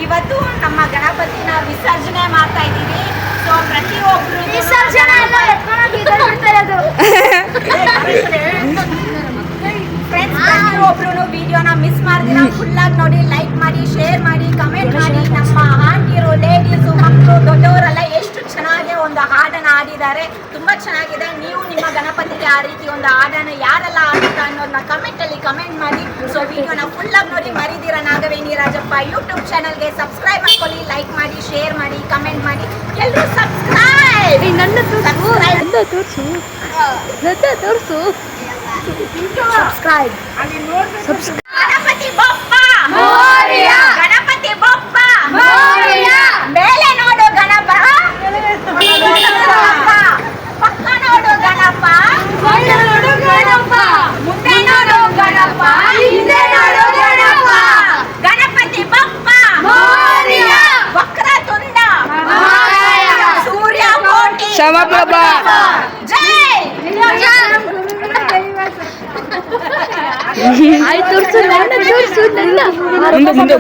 ಇವತ್ತು ನಮ್ಮ ಗಣಪತಿನ ವಿಸರ್ಜನೆ ಮಾಡ್ತಾ ಇದ್ದೀವಿ. ಸೊ ಪ್ರತಿಯೊಬ್ರು ವಿಸರ್ಜನೆ ಎಲ್ಲ ಫ್ರೆಂಡ್ಸ್ ಪ್ರತಿಯೊಬ್ರು ವಿಡಿಯೋನ ಮಿಸ್ ಮಾಡ್ದಿರ ಫುಲ್ಲಾಗಿ ನೋಡಿ, ಲೈಕ್ ಮಾಡಿ, ಶೇರ್ ಮಾಡಿ, ಕಮೆಂಟ್ ಮಾಡಿ. ನಮ್ಮ ಆಂಟಿರು, ಲೇಡೀಸು, ಮಕ್ಕಳು, ದೊಡ್ಡವರೆಲ್ಲ ಎಷ್ಟು ಚೆನ್ನಾಗಿ ಒಂದು ಹಾಡನ್ನು ಆಡಿದ್ದಾರೆ. ತುಂಬ ಚೆನ್ನಾಗಿದೆ. ನೀವು ನಿಮ್ಮ ಗಣಪತಿಗೆ ಆ ರೀತಿ ಒಂದು ಹಾಡನ್ನು ಯಾರೆಲ್ಲ ಆಡುತ್ತಾ ಅನ್ನೋದನ್ನ ಕಮೆಂಟಲ್ಲಿ ಕಮೆಂಟ್ ಮಾಡಿ. ಸೊ ವಿಡಿಯೋನ ಫುಲ್ಲಾಗಿ ನೋಡಿ, ಮರಿದಿರ ನಾಗವೇಣಿ ರಾಜಪ್ಪ ಯೂಟ್ಯೂಬ್ ಚಾನಲ್ಗೆ ಸಬ್ಸ್ಕ್ರೈಬ್ ಮಾಡ್ಕೊಳ್ಳಿ, ಲೈಕ್ ಮಾಡಿ, ಶೇರ್ ಮಾಡಿ, ಕಮೆಂಟ್ ಮಾಡಿ. ಎಲ್ಲರೂ ಸಬ್ಸ್ಕ್ರೈಬ್. ತೋರಿಸು ಸಬ್ಸ್ಕ್ರೈಬ್. ಗಣಪತಿ ಬಪ್ಪ ಮೋರಿಯ, ಗಣಪತಿ ಬಪ್ಪ ಮೋರಿಯ. ಮೇಲೆ ನೋಡು ಗಣಪ, ಪಕ್ಕ ನೋಡು ಗಣಪ, ನೋಡು ಗಣಪ, ಮುಂದೆ ನೋಡು ಗಣಪ, ಹಿಂದೆ ನೋಡು ಗಣಪ. ಗಣಪತಿ ಬಪ್ಪ ಮೋರಿಯ, ವಕ್ರತುಂಡ ಮಹಾಕಾಯ, ಸೂರ್ಯ ಕೋಟಿ ಸಮಪ್ರಭ. ಜೈ. ಆಯ್ತು ತೋರಿಸು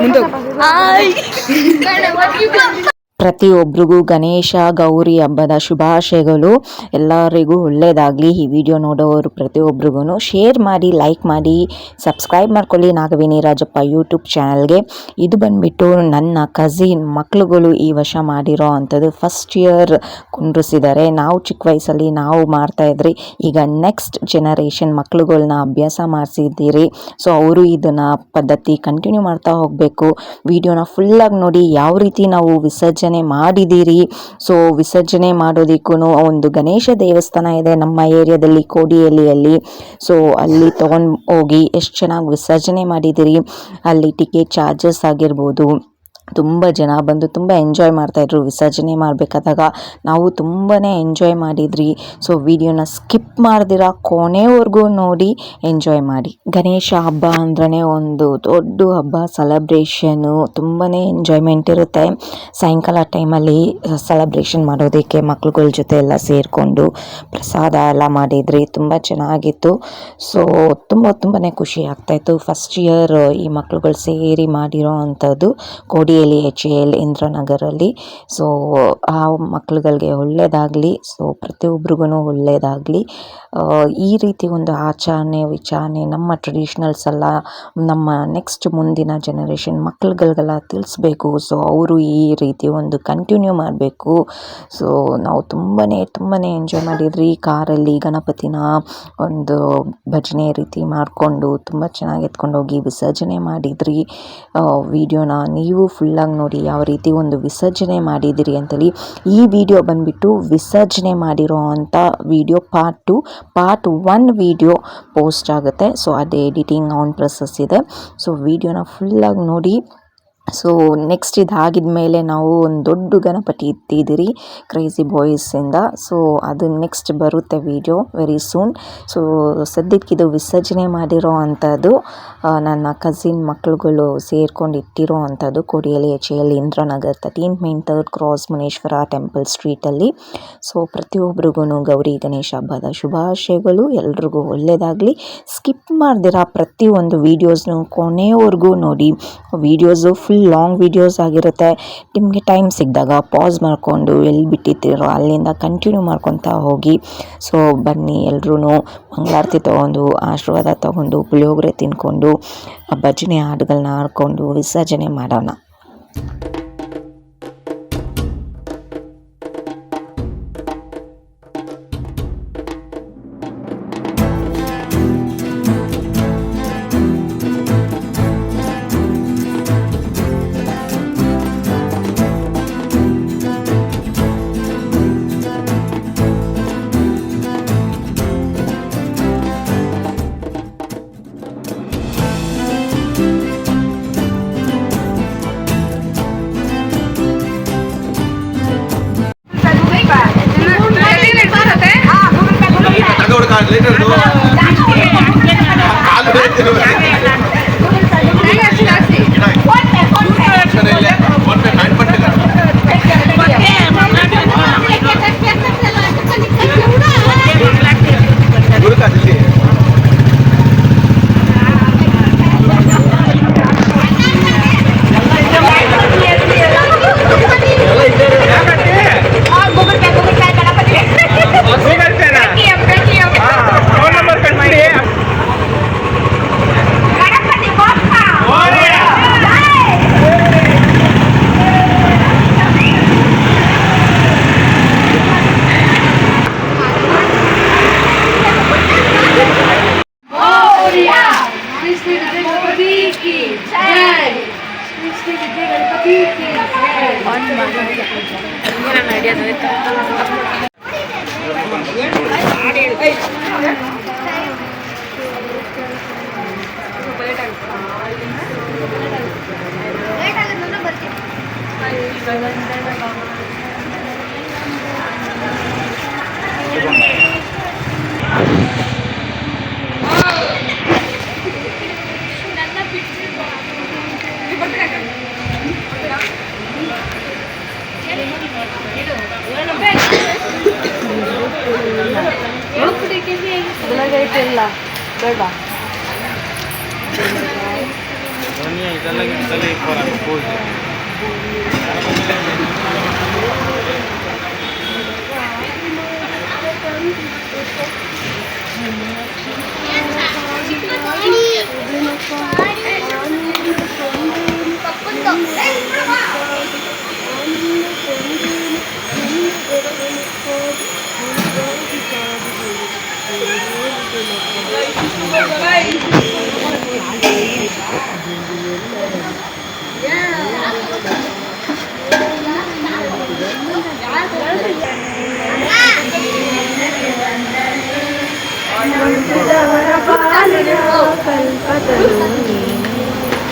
ಮುಂದೆ ಪ್ರತಿಯೊಬ್ಬರಿಗೂ ಗಣೇಶ ಗೌರಿ ಹಬ್ಬದ ಶುಭಾಶಯಗಳು. ಎಲ್ಲರಿಗೂ ಒಳ್ಳೆಯದಾಗಲಿ. ಈ ವಿಡಿಯೋ ನೋಡೋರು ಪ್ರತಿಯೊಬ್ಬರಿಗೂ ಶೇರ್ ಮಾಡಿ, ಲೈಕ್ ಮಾಡಿ, ಸಬ್ಸ್ಕ್ರೈಬ್ ಮಾಡ್ಕೊಳ್ಳಿ ನಾಗವೇಣಿ ರಾಜಪ್ಪ ಯೂಟ್ಯೂಬ್ ಚಾನಲ್ಗೆ. ಇದು ಬಂದುಬಿಟ್ಟು ನನ್ನ ಕಸಿನ್ ಮಕ್ಳುಗಳು ಈ ವರ್ಷ ಮಾಡಿರೋ ಅಂಥದ್ದು. ಫಸ್ಟ್ ಇಯರ್ ಕುಂಡ್ರಿಸಿದ್ದಾರೆ. ನಾವು ಚಿಕ್ಕ ವಯಸ್ಸಲ್ಲಿ ನಾವು ಮಾಡ್ತಾಯಿದ್ರಿ. ಈಗ ನೆಕ್ಸ್ಟ್ ಜನರೇಷನ್ ಮಕ್ಳುಗಳ್ನ ಅಭ್ಯಾಸ ಮಾಡಿಸಿದ್ದೀರಿ. ಸೊ ಅವರು ಇದನ್ನು ಪದ್ಧತಿ ಕಂಟಿನ್ಯೂ ಮಾಡ್ತಾ ಹೋಗಬೇಕು. ವಿಡಿಯೋನ ಫುಲ್ಲಾಗಿ ನೋಡಿ, ಯಾವ ರೀತಿ ನಾವು ವಿಸರ್ಜನೆ ಮಾಡಿದ್ದೀರಿ. ಸೊ ವಿಸರ್ಜನೆ ಮಾಡೋದಕ್ಕೂ ಒಂದು ಗಣೇಶ ದೇವಸ್ಥಾನ ಇದೆ ನಮ್ಮ ಏರಿಯಾದಲ್ಲಿ, ಕೋಡಿಹಳ್ಳಿಯಲ್ಲಿ. ಸೊ ಅಲ್ಲಿ ತೊಗೊಂಡು ಹೋಗಿ ಎಷ್ಟು ಚೆನ್ನಾಗಿ ವಿಸರ್ಜನೆ ಮಾಡಿದ್ದೀರಿ. ಅಲ್ಲಿ ಟಿಕೆಟ್ ಚಾರ್ಜಸ್ ಆಗಿರ್ಬೋದು, ತುಂಬ ಜನ ಬಂದು ತುಂಬ ಎಂಜಾಯ್ ಮಾಡ್ತಾಯಿದ್ರು. ವಿಸರ್ಜನೆ ಮಾಡಬೇಕಾದಾಗ ನಾವು ತುಂಬಾ ಎಂಜಾಯ್ ಮಾಡಿದ್ರಿ. ಸೊ ವಿಡಿಯೋನ ಸ್ಕಿಪ್ ಮಾಡ್ದಿರ ಕೊನೆವರೆಗೂ ನೋಡಿ ಎಂಜಾಯ್ ಮಾಡಿ. ಗಣೇಶ ಹಬ್ಬ ಅಂದ್ರೆ ಒಂದು ದೊಡ್ಡ ಹಬ್ಬ, ಸೆಲೆಬ್ರೇಷನು, ತುಂಬಾ ಎಂಜಾಯ್ಮೆಂಟ್ ಇರುತ್ತೆ. ಸಾಯಂಕಾಲ ಟೈಮಲ್ಲಿ ಸೆಲೆಬ್ರೇಷನ್ ಮಾಡೋದಕ್ಕೆ ಮಕ್ಳುಗಳ ಜೊತೆ ಎಲ್ಲ ಸೇರಿಕೊಂಡು ಪ್ರಸಾದ ಎಲ್ಲ ಮಾಡಿದ್ರಿ. ತುಂಬ ಚೆನ್ನಾಗಿತ್ತು. ಸೊ ತುಂಬಾ ಖುಷಿ ಆಗ್ತಾಯಿತ್ತು. ಫಸ್ಟ್ ಇಯರ್ ಈ ಮಕ್ಳುಗಳು ಸೇರಿ ಮಾಡಿರೋ ಅಂಥದ್ದು ಕೋಡಿ HAL ಇಂದ್ರನಗರಲ್ಲಿ. ಸೊ ಆ ಮಕ್ಳುಗಳಿಗೆ ಒಳ್ಳೆಯದಾಗಲಿ. ಸೊ ಪ್ರತಿಯೊಬ್ಬರಿಗೂ ಒಳ್ಳೆಯದಾಗಲಿ. ಈ ರೀತಿ ಒಂದು ಆಚರಣೆ ವಿಚಾರಣೆ ನಮ್ಮ ಟ್ರೆಡಿಷ್ನಲ್ಸ್ ಎಲ್ಲ ನಮ್ಮ ನೆಕ್ಸ್ಟ್ ಮುಂದಿನ ಜನರೇಷನ್ ಮಕ್ಳುಗಳಿಗೆಲ್ಲ ತಿಳಿಸ್ಬೇಕು. ಸೊ ಅವರು ಈ ರೀತಿ ಒಂದು ಕಂಟಿನ್ಯೂ ಮಾಡಬೇಕು. ಸೊ ನಾವು ತುಂಬಾ ಎಂಜಾಯ್ ಮಾಡಿದ್ರಿ. ಕಾರಲ್ಲಿ ಗಣಪತಿನ ಒಂದು ಭಜನೆ ರೀತಿ ಮಾಡಿಕೊಂಡು ತುಂಬ ಚೆನ್ನಾಗಿ ಎತ್ಕೊಂಡೋಗಿ ವಿಸರ್ಜನೆ ಮಾಡಿದ್ರಿ. ವಿಡಿಯೋನ ನೀವು ಫುಲ್ಲಾಗಿ ನೋಡಿ, ಯಾವ ರೀತಿ ಒಂದು ವಿಸರ್ಜನೆ ಮಾಡಿದಿರಿ ಅಂತೇಳಿ. ಈ ವಿಡಿಯೋ ಬಂದುಬಿಟ್ಟು ವಿಸರ್ಜನೆ ಮಾಡಿರೋ ಅಂಥ ವಿಡಿಯೋ ಪಾರ್ಟ್ 1 ವಿಡಿಯೋ ಪೋಸ್ಟ್ ಆಗುತ್ತೆ. ಸೊ ಅದು ಎಡಿಟಿಂಗ್ ಆನ್ ಪ್ರೊಸೆಸ್ ಇದೆ. ಸೊ ವಿಡಿಯೋನ ಫುಲ್ಲಾಗಿ ನೋಡಿ. ಸೊ ನೆಕ್ಸ್ಟ್ ಇದಾಗಿದ ಮೇಲೆ ನಾವು ಒಂದು ದೊಡ್ಡ ಗಣಪತಿ ಇಟ್ಟಿದ್ದೀರಿ ಕ್ರೇಜಿ ಬಾಯ್ಸಿಂದ. ಸೊ ಅದು ನೆಕ್ಸ್ಟ್ ಬರುತ್ತೆ ವಿಡಿಯೋ ವೆರಿ ಸೂನ್. ಸೊ ಸದ್ಯಕ್ಕಿದು ವಿಸರ್ಜನೆ ಮಾಡಿರೋ ಅಂಥದ್ದು ನನ್ನ ಕಸಿನ್ ಮಕ್ಳುಗಳು ಸೇರ್ಕೊಂಡು ಇಟ್ಟಿರೋ ಅಂಥದ್ದು Kodihalli HAL Indiranagar 13 main 3rd cross Muneshwara temple ಸ್ಟ್ರೀಟಲ್ಲಿ. ಸೊ ಪ್ರತಿಯೊಬ್ಬರಿಗೂ ಗೌರಿ ಗಣೇಶ ಹಬ್ಬದ ಶುಭಾಶಯಗಳು. ಎಲ್ರಿಗೂ ಒಳ್ಳೆಯದಾಗಲಿ. ಸ್ಕಿಪ್ ಮಾಡ್ದಿರ ಪ್ರತಿಯೊಂದು ವೀಡಿಯೋಸ್ನು ಕೊನೆಯವರೆಗೂ ನೋಡಿ. ವೀಡಿಯೋಸು ಫುಲ್ ಲಾಂಗ್ ವೀಡಿಯೋಸ್ ಆಗಿರುತ್ತೆ. ನಿಮಗೆ ಟೈಮ್ ಸಿಕ್ಕಿದಾಗ ಪಾಸ್ ಮಾಡಿಕೊಂಡು ಎಲ್ಲಿ ಬಿಟ್ಟಿರ್ತೀರೋ ಅಲ್ಲಿಂದ ಕಂಟಿನ್ಯೂ ಮಾಡ್ಕೊತಾ ಹೋಗಿ. ಸೊ ಬನ್ನಿ ಎಲ್ಲರೂ ಮಂಗಳಾರತಿ ತೊಗೊಂಡು ಆಶೀರ್ವಾದ ತೊಗೊಂಡು ಪುಳಿಯೋಗರೆ ತಿನ್ಕೊಂಡು ಭಜನೆ ಹಾಡುಗಳನ್ನ ಆಡ್ಕೊಂಡು ವಿಸರ್ಜನೆ ಮಾಡೋಣ. ಇಲ್ಲ ಬೇಡ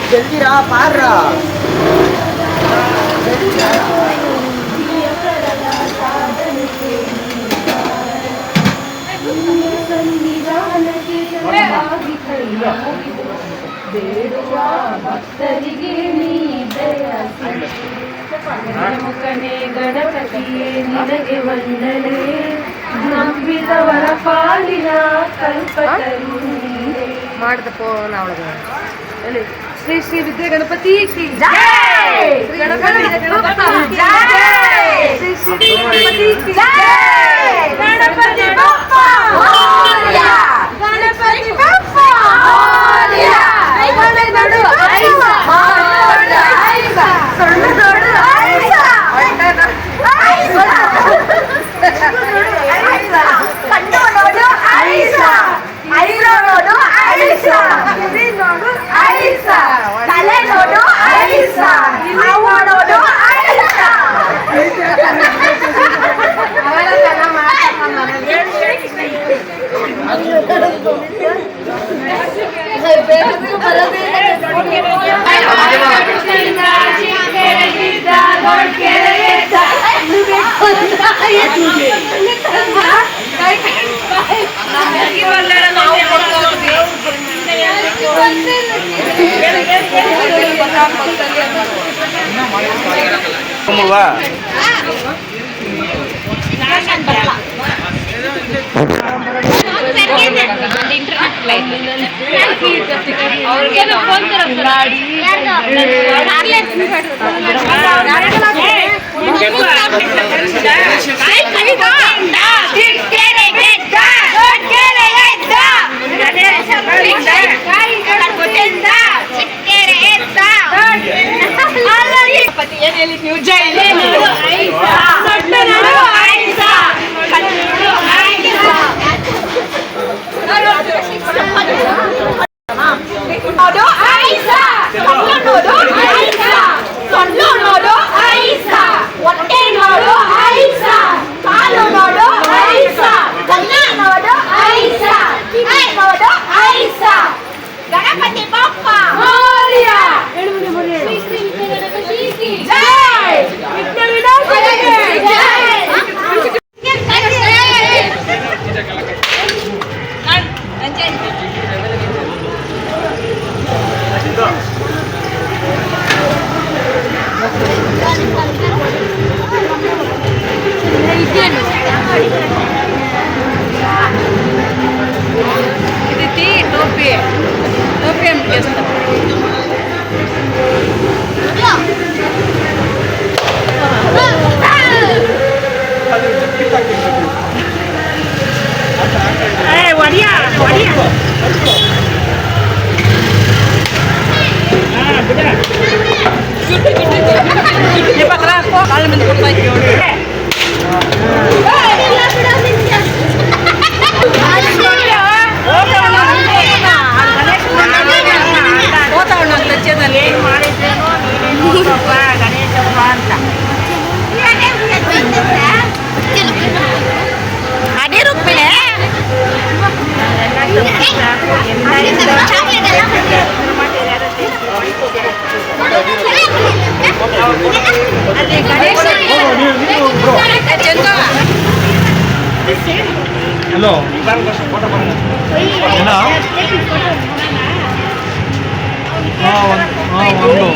जल्दी रहा पार रहा ಭಕ್ತರಿಗೆ ನೀ ಮುಖನೇ ಗಣಪತಿಯೇ ನಿನಗೆ ವಂದನೆ ನಂಬಿದವರ ಪಾಲಿನ ಕಲ್ಪತರು ಮಾಡಿದಪ್ಪ ಅವಳಿಗೆ ಶ್ರೀ ಶ್ರೀ ವಿದ್ಯೆ ಗಣಪತಿ ಕಿ ಜೈ ಗಣಪತಿ ಶ್ರೀ ಶ್ರೀ ಗಣಪತಿ ಕಿ ಜೈ ಗಣಪತಿ ಬಪ್ಪ ಮೋರ್ಯ ಗಣಪತಿ ಬಪ್ಪ ಮೋರ್ಯ ಐವಳೆ ನಡು ಐಸ ಮಾಡು ಐಸ ಸಣ್ಣ ನೋಡು ಐಸ ಐಸ ಕಣ್ಣು ನೋಡು ಐಸ ಐರೋ ನೋಡು ಐಸ ಕಿವಿ ನೋಡು ಐಸ ತಲೆ ನೋಡು ಐಸ ಹೂವು ನೋಡು ಐಸ ಗಣಪತಿ ಬಪ್ಪ ಮೋರ್ಯ ಶ್ರೀ ಶ್ರೀ ಗಣಪತಿ ಕಿ ಜೈ ವಿಘ್ನ ವಿನಾಶಕನೇ ಟೋಪಿ ಟೋಪಿ ಅಂತ ಒಡಿಯಾ ಒಡಿಯಾ ಪತ್ರ ಕಾಳು ಮಂದಿ ಕೊಡ್ತಾ ಇದ್ದೀವಿ ಮಾಡಿದ್ದೇನೋ ಗಣೇಶಪ್ಪ ಅಂತ ಅದೇ ರೂಪಿನೇ ಹಲೋ ಏನೋ ಒಂದು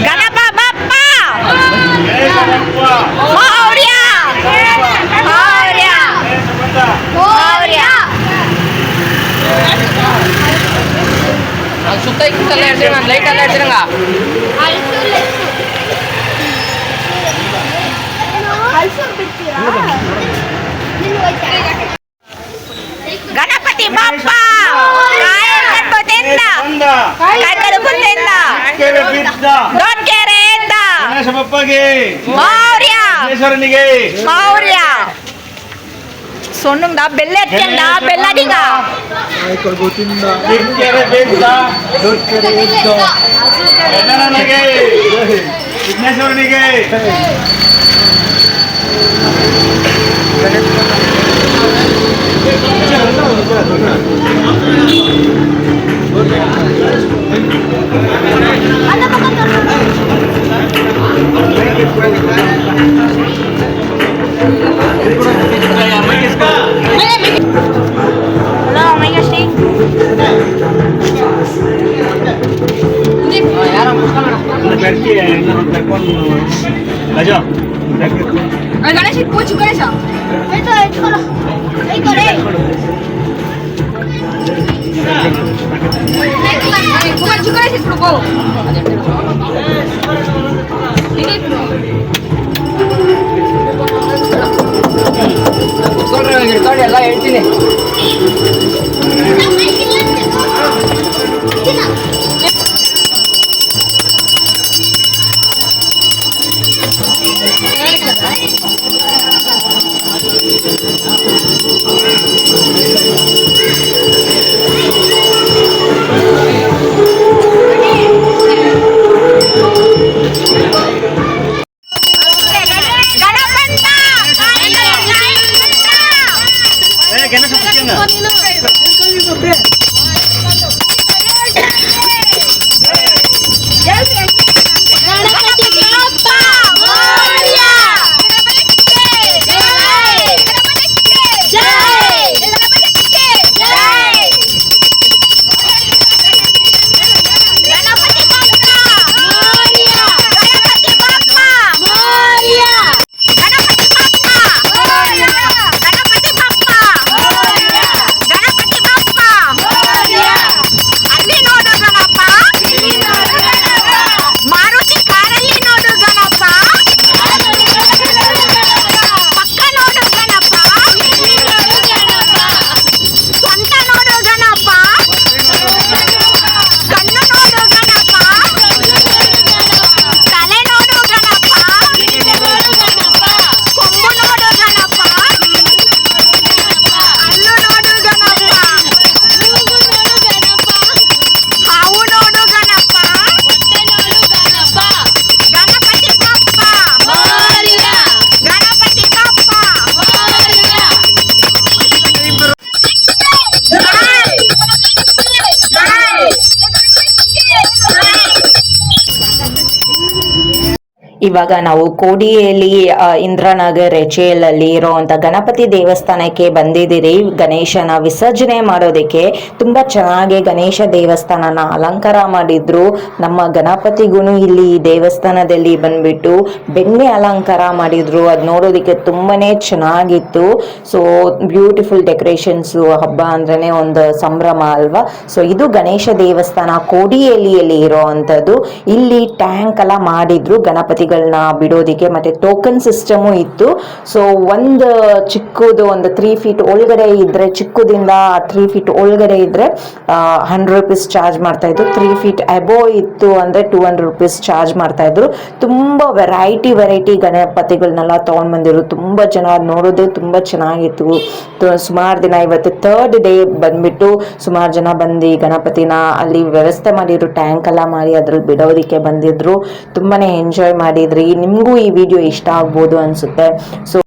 ಗಣಪ ಬಪ್ಪ ಮೌರ್ಯ ಮೌರ್ಯ ಮೌರ್ಯ ಸುತ್ತ ಇಕ್ಕಲ್ಲ ಹೇಳ್ತೀನಿ ನಾನು ಲೈಟ್ ಎಲ್ಲ ಹೇಳ್ತೀರಂಗ ಗಣಪತಿ ಬಪ್ಪ ಕಾಯಕಲ್ಪದಿಂದ ಕಾಯಕಲ್ಪದಿಂದ ದೊಡ್ಡಕೆರೆಯಿಂದ ಗಣೇಶ ಬಪ್ಪಗೆ ಮೌರ್ಯ ಗಣೇಶ್ವರನಿಗೆ ಮೌರ್ಯ ಸೊಣ್ಣಂದ ಬೆಲ್ಲ ಎತ್ಕೊಂಡ ಬೆಲ್ಲಡಿಗ ಕಿಕ್ಕೆರೆ ಬೇಡ ಗಣನನಿಗೆ ವಿಘ್ನೇಶ್ವರನಿಗೆ ಗಣೇಶ ಕೂಚು ಗಣೇಶ ಹಿಡ್ಕೊಂಡು ಎಲ್ಲ ಹೇಳ್ತೀನಿ ಗಣೇಶ ಇವಾಗ ನಾವು ಕೋಡಿಯಲ್ಲಿ ಇಂದ್ರನಗರ್ ಎಚೆಎಲ್ ಇರೋವಂಥ ಗಣಪತಿ ದೇವಸ್ಥಾನಕ್ಕೆ ಬಂದಿದ್ದೀರಿ. ಗಣೇಶನ ವಿಸರ್ಜನೆ ಮಾಡೋದಕ್ಕೆ ತುಂಬಾ ಚೆನ್ನಾಗಿ ಗಣೇಶ ದೇವಸ್ಥಾನನ ಅಲಂಕಾರ ಮಾಡಿದ್ರು. ನಮ್ಮ ಗಣಪತಿಗೂ ಇಲ್ಲಿ ದೇವಸ್ಥಾನದಲ್ಲಿ ಬಂದ್ಬಿಟ್ಟು ಬೆಣ್ಣೆ ಅಲಂಕಾರ ಮಾಡಿದ್ರು. ಅದು ನೋಡೋದಕ್ಕೆ ತುಂಬಾನೇ ಚೆನ್ನಾಗಿತ್ತು. So beautiful decorations. ಹಬ್ಬ ಅಂದ್ರೇನೆ ಒಂದು ಸಂಭ್ರಮ ಅಲ್ವಾ. ಸೊ ಇದು ಗಣೇಶ ದೇವಸ್ಥಾನ ಕೋಡಿಯಲ್ಲಿ ಇರೋವಂಥದ್ದು. ಇಲ್ಲಿ ಟ್ಯಾಂಕ್ ಎಲ್ಲ ಮಾಡಿದ್ರು ಗಣಪತಿಗಳನ್ನ ಬಿಡೋದಿಕ್ಕೆ, ಮತ್ತೆ ಟೋಕನ್ ಸಿಸ್ಟಮು ಇತ್ತು. ಸೊ ಒಂದು ಚಿಕ್ಕದು ಒಂದು 3 ಫೀಟ್ ಒಳಗಡೆ ಇದ್ರೆ, ಚಿಕ್ಕದಿಂದ 3 ಫೀಟ್ ಒಳಗಡೆ ಇದ್ರೆ 100 ರೂಪೀಸ್ ಚಾರ್ಜ್ ಮಾಡ್ತಾ ಇದ್ರು. 3 ಫೀಟ್ ಅಬೋ ಇತ್ತು ಅಂದ್ರೆ 200 ರೂಪೀಸ್ ಚಾರ್ಜ್ ಮಾಡ್ತಾ ಇದ್ರು. ತುಂಬಾ ವೆರೈಟಿ ಗಣಪತಿಗಳನ್ನೆಲ್ಲ ತಗೊಂಡ್ ಬಂದಿರು. ತುಂಬಾ ಜನ ನೋಡೋದೇ ತುಂಬಾ ಚೆನ್ನಾಗಿತ್ತು. ಸುಮಾರು ದಿನ, ಇವತ್ತು 3rd ಡೇ ಬಂದ್ಬಿಟ್ಟು ಸುಮಾರು ಜನ ಬಂದು ಗಣಪತಿನ ಅಲ್ಲಿ ವ್ಯವಸ್ಥೆ ಮಾಡಿದ್ರು. ಟ್ಯಾಂಕ್ ಎಲ್ಲ ಮಾಡಿ ಅದ್ರಲ್ಲಿ ಬಿಡೋದಿಕ್ಕೆ ಬಂದಿದ್ರು. ತುಂಬಾನೇ ಎಂಜಾಯ್ ಮಾಡಿ ಮಾಡಿದ್ರಿ. ನಿಮಗೂ ಈ ವಿಡಿಯೋ ಇಷ್ಟ ಆಗ್ಬೋದು ಅನಿಸುತ್ತೆ. ಸೊ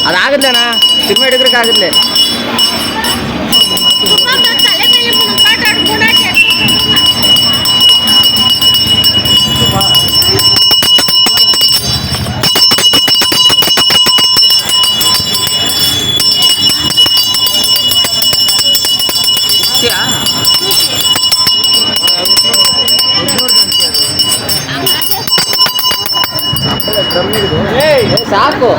ಅದಾಗದ್ಲೇನಾ ಸಿನಿಮಾ ಹಿಡಿದ್ರಕ್ಕಾಗದ್ಲೆ ಸಾಕು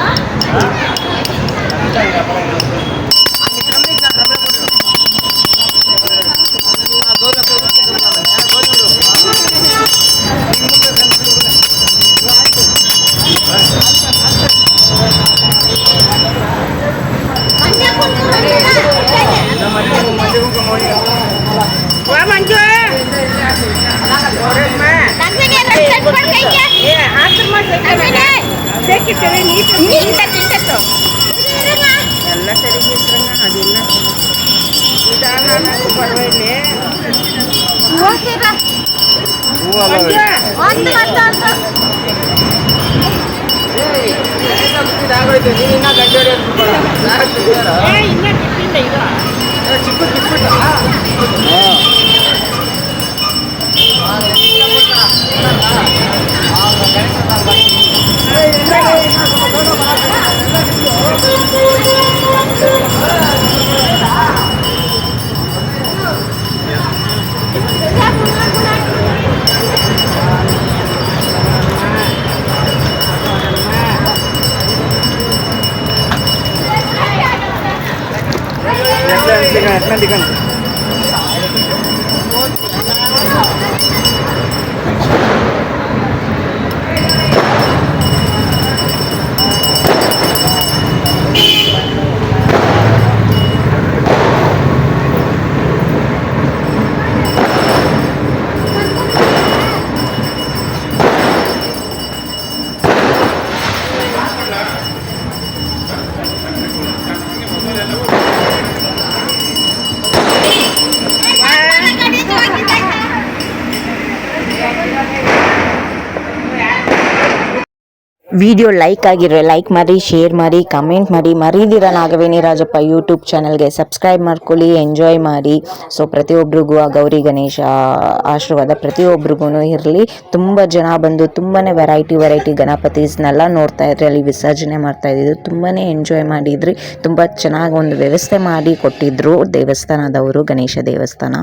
ಎಲ್ಲ ಸರಿಗೆ ಇದ್ರಂಗ ಅದಿಲ್ಲ ನಿಧಾನ ಪರವಾಗಿಲ್ಲ ಆಗೋಯ್ತು ನೀನು ಇನ್ನ ಗಂಟೆ ಇನ್ನ ಟಿಪ್ಪಿಂದ ಇದು ಚಿಕ್ಕ ಚಿಕ್ಕ ವಿಡಿಯೋ ಲೈಕ್ ಆಗಿರೋ ಲೈಕ್ ಮಾಡಿ, ಶೇರ್ ಮಾಡಿ, ಕಮೆಂಟ್ ಮಾಡಿ, ಮರೀದಿರ ನಾಗವೇಣಿ ರಾಜಪ್ಪ ಯೂಟ್ಯೂಬ್ ಚಾನಲ್ಗೆ ಸಬ್ಸ್ಕ್ರೈಬ್ ಮಾಡ್ಕೊಳ್ಳಿ, ಎಂಜಾಯ್ ಮಾಡಿ. ಸೊ ಪ್ರತಿಯೊಬ್ಬರಿಗೂ ಆ ಗೌರಿ ಗಣೇಶ ಆಶೀರ್ವಾದ ಪ್ರತಿಯೊಬ್ಬರಿಗೂ ಇರಲಿ. ತುಂಬ ಜನ ಬಂದು ತುಂಬಾ ವೆರೈಟಿ ಗಣಪತೀಸ್ನೆಲ್ಲ ನೋಡ್ತಾ ಇದ್ರಿ, ಅಲ್ಲಿ ವಿಸರ್ಜನೆ ಮಾಡ್ತಾ ಇದ್ದಿದ್ದು ತುಂಬಾ ಎಂಜಾಯ್ ಮಾಡಿದ್ರಿ. ತುಂಬ ಚೆನ್ನಾಗಿ ಒಂದು ವ್ಯವಸ್ಥೆ ಮಾಡಿ ಕೊಟ್ಟಿದ್ರು ದೇವಸ್ಥಾನದವರು, ಗಣೇಶ ದೇವಸ್ಥಾನ.